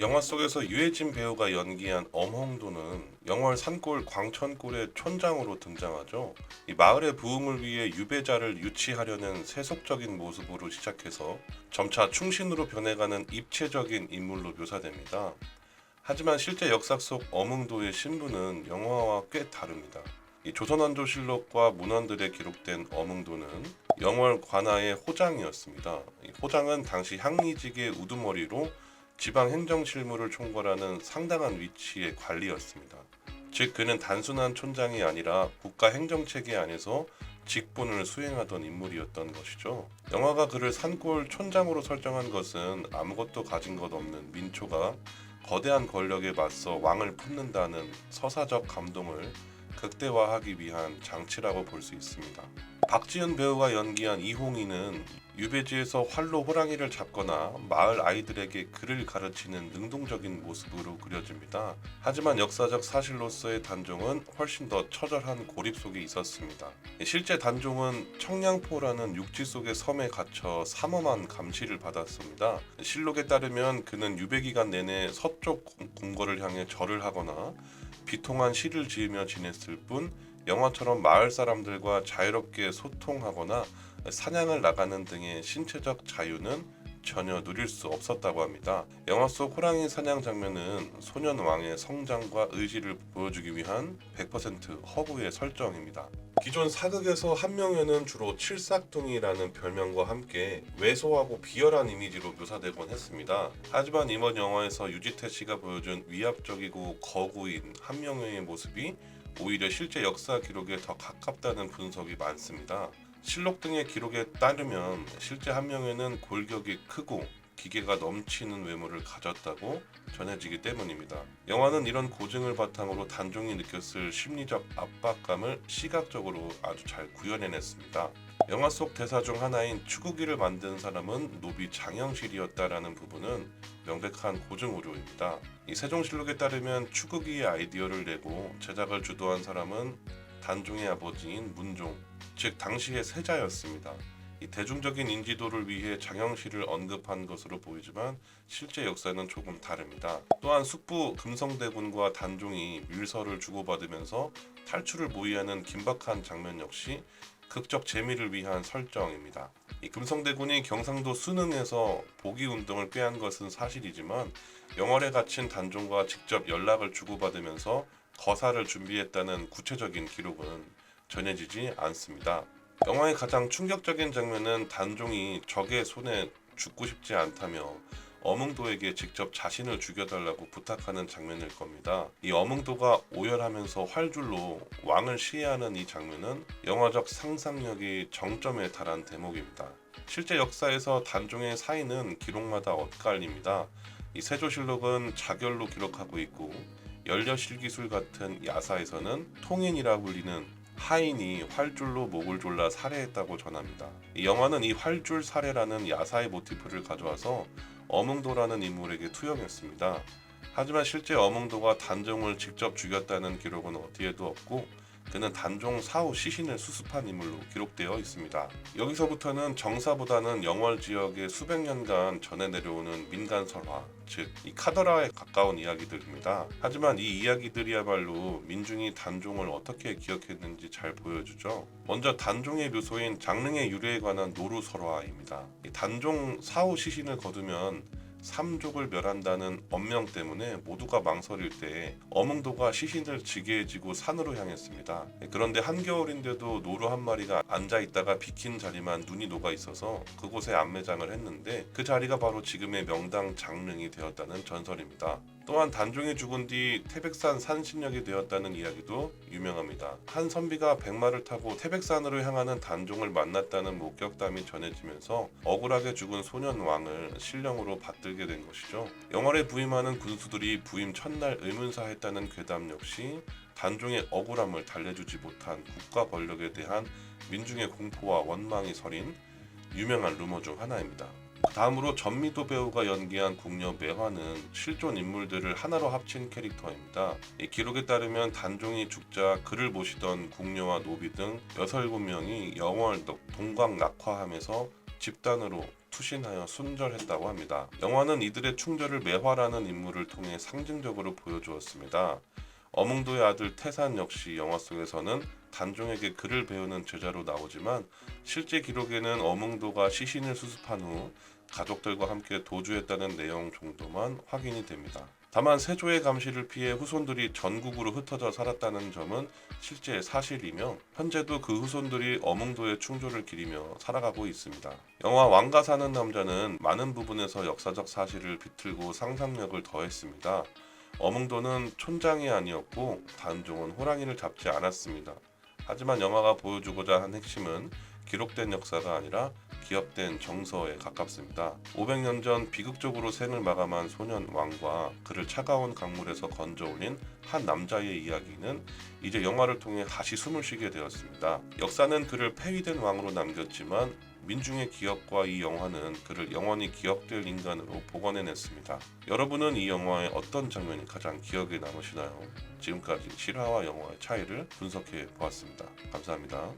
영화 속에서 유해진 배우가 연기한 엄홍도는 영월 산골 광천골의 촌장으로 등장하죠. 이 마을의 부흥을 위해 유배자를 유치하려는 세속적인 모습으로 시작해서 점차 충신으로 변해가는 입체적인 인물로 묘사됩니다. 하지만 실제 역사 속 엄흥도의 신분은 영화와 꽤 다릅니다. 이 조선왕조실록과 문헌들에 기록된 엄흥도는 영월 관아의 호장이었습니다. 이 호장은 당시 향리직의 우두머리로 지방 행정 실무를 총괄하는 상당한 위치의 관리였습니다. 즉 그는 단순한 촌장이 아니라 국가 행정 체계 안에서 직분을 수행하던 인물이었던 것이죠. 영화가 그를 산골 촌장으로 설정한 것은 아무것도 가진 것 없는 민초가 거대한 권력에 맞서 왕을 품는다는 서사적 감동을 극대화하기 위한 장치라고 볼 수 있습니다. 박지은 배우가 연기한 이홍희는 유배지에서 활로 호랑이를 잡거나 마을 아이들에게 글을 가르치는 능동적인 모습으로 그려집니다. 하지만 역사적 사실로서의 단종은 훨씬 더 처절한 고립 속에 있었습니다. 실제 단종은 청량포라는 육지 속의 섬에 갇혀 삼엄한 감시를 받았습니다. 실록에 따르면 그는 유배 기간 내내 서쪽 궁궐을 향해 절을 하거나 비통한 시를 지으며 지냈을 뿐 영화처럼 마을 사람들과 자유롭게 소통하거나 사냥을 나가는 등의 신체적 자유는 전혀 누릴 수 없었다고 합니다. 영화 속 호랑이 사냥 장면은 소년 왕의 성장과 의지를 보여주기 위한 100% 허구의 설정입니다. 기존 사극에서 한명회는 주로 칠삭둥이라는 별명과 함께 왜소하고 비열한 이미지로 묘사되곤 했습니다. 하지만 이번 영화에서 유지태 씨가 보여준 위압적이고 거구인 한명회의 모습이 오히려 실제 역사 기록에 더 가깝다는 분석이 많습니다. 실록 등의 기록에 따르면 실제 한명회는 골격이 크고 기계가 넘치는 외모를 가졌다고 전해지기 때문입니다. 영화는 이런 고증을 바탕으로 단종이 느꼈을 심리적 압박감을 시각적으로 아주 잘 구현해냈습니다. 영화 속 대사 중 하나인 추구기를 만든 사람은 노비 장영실이었다라는 부분은 명백한 고증 오류입니다. 이 세종실록에 따르면 추구기의 아이디어를 내고 제작을 주도한 사람은 단종의 아버지인 문종, 즉 당시의 세자였습니다. 이 대중적인 인지도를 위해 장영실을 언급한 것으로 보이지만 실제 역사는 조금 다릅니다. 또한 숙부 금성대군과 단종이 밀서를 주고받으면서 탈출을 모의하는 긴박한 장면 역시 극적 재미를 위한 설정입니다. 이 금성대군이 경상도 순흥에서 복위운동을 꾀한 것은 사실이지만 영월에 갇힌 단종과 직접 연락을 주고받으면서 거사를 준비했다는 구체적인 기록은 전해지지 않습니다. 영화의 가장 충격적인 장면은 단종이 적의 손에 죽고 싶지 않다며 엄흥도에게 직접 자신을 죽여달라고 부탁하는 장면일 겁니다. 이 엄흥도가 오열하면서 활줄로 왕을 시해하는 이 장면은 영화적 상상력이 정점에 달한 대목입니다. 실제 역사에서 단종의 사인은 기록마다 엇갈립니다. 이 세조실록은 자결로 기록하고 있고 연려실기술 같은 야사에서는 통인이라 불리는 하인이 활줄로 목을 졸라 살해했다고 전합니다. 이 영화는 이 활줄 살해라는 야사의 모티프를 가져와서 엄흥도라는 인물에게 투영했습니다. 하지만 실제 엄흥도가 단종을 직접 죽였다는 기록은 어디에도 없고 그는 단종 사후 시신을 수습한 인물로 기록되어 있습니다. 여기서부터는 정사보다는 영월 지역의 수백 년간 전해 내려오는 민간 설화, 즉 이 카더라에 가까운 이야기들입니다. 하지만 이 이야기들이야말로 민중이 단종을 어떻게 기억했는지 잘 보여주죠. 먼저 단종의 묘소인 장릉의 유래에 관한 노루 설화입니다. 이 단종 사후 시신을 거두면 삼족을 멸한다는 언명 때문에 모두가 망설일 때 엄흥도가 시신을 지게해 지고 산으로 향했습니다. 그런데 한겨울인데도 노루 한 마리가 앉아있다가 비킨 자리만 눈이 녹아 있어서 그곳에 안매장을 했는데 그 자리가 바로 지금의 명당 장릉이 되었다는 전설입니다. 또한 단종이 죽은 뒤 태백산 산신령이 되었다는 이야기도 유명합니다. 한 선비가 백마를 타고 태백산으로 향하는 단종을 만났다는 목격담이 전해지면서 억울하게 죽은 소년 왕을 신령으로 받들게 된 것이죠. 영월에 부임하는 군수들이 부임 첫날 의문사했다는 괴담 역시 단종의 억울함을 달래주지 못한 국가 권력에 대한 민중의 공포와 원망이 서린 유명한 루머 중 하나입니다. 다음으로 전미도 배우가 연기한 궁녀 매화는 실존 인물들을 하나로 합친 캐릭터입니다. 이 기록에 따르면 단종이 죽자 그를 모시던 궁녀와 노비 등 6, 7명이 영월 동광 낙화함에서 집단으로 투신하여 순절했다고 합니다. 영화는 이들의 충절을 매화라는 인물을 통해 상징적으로 보여주었습니다. 어몽도의 아들 태산 역시 영화 속에서는 단종에게 글을 배우는 제자로 나오지만 실제 기록에는 어몽도가 시신을 수습한 후 가족들과 함께 도주했다는 내용 정도만 확인이 됩니다. 다만 세조의 감시를 피해 후손들이 전국으로 흩어져 살았다는 점은 실제 사실이며 현재도 그 후손들이 어몽도의 충조를 기리며 살아가고 있습니다. 영화 왕가 사는 남자는 많은 부분에서 역사적 사실을 비틀고 상상력을 더했습니다. 어몽도는 촌장이 아니었고 단종은 호랑이를 잡지 않았습니다. 하지만 영화가 보여주고자 한 핵심은 기록된 역사가 아니라 기업된 정서에 가깝습니다. 500년 전 비극적으로 생을 마감한 소년 왕과 그를 차가운 강물에서 건져 올린 한 남자의 이야기는 이제 영화를 통해 다시 숨을 쉬게 되었습니다. 역사는 그를 폐위된 왕으로 남겼지만 민중의 기억과 이 영화는 그를 영원히 기억될 인간으로 복원해냈습니다. 여러분은 이 영화의 어떤 장면이 가장 기억에 남으시나요? 지금까지 실화와 영화의 차이를 분석해 보았습니다. 감사합니다.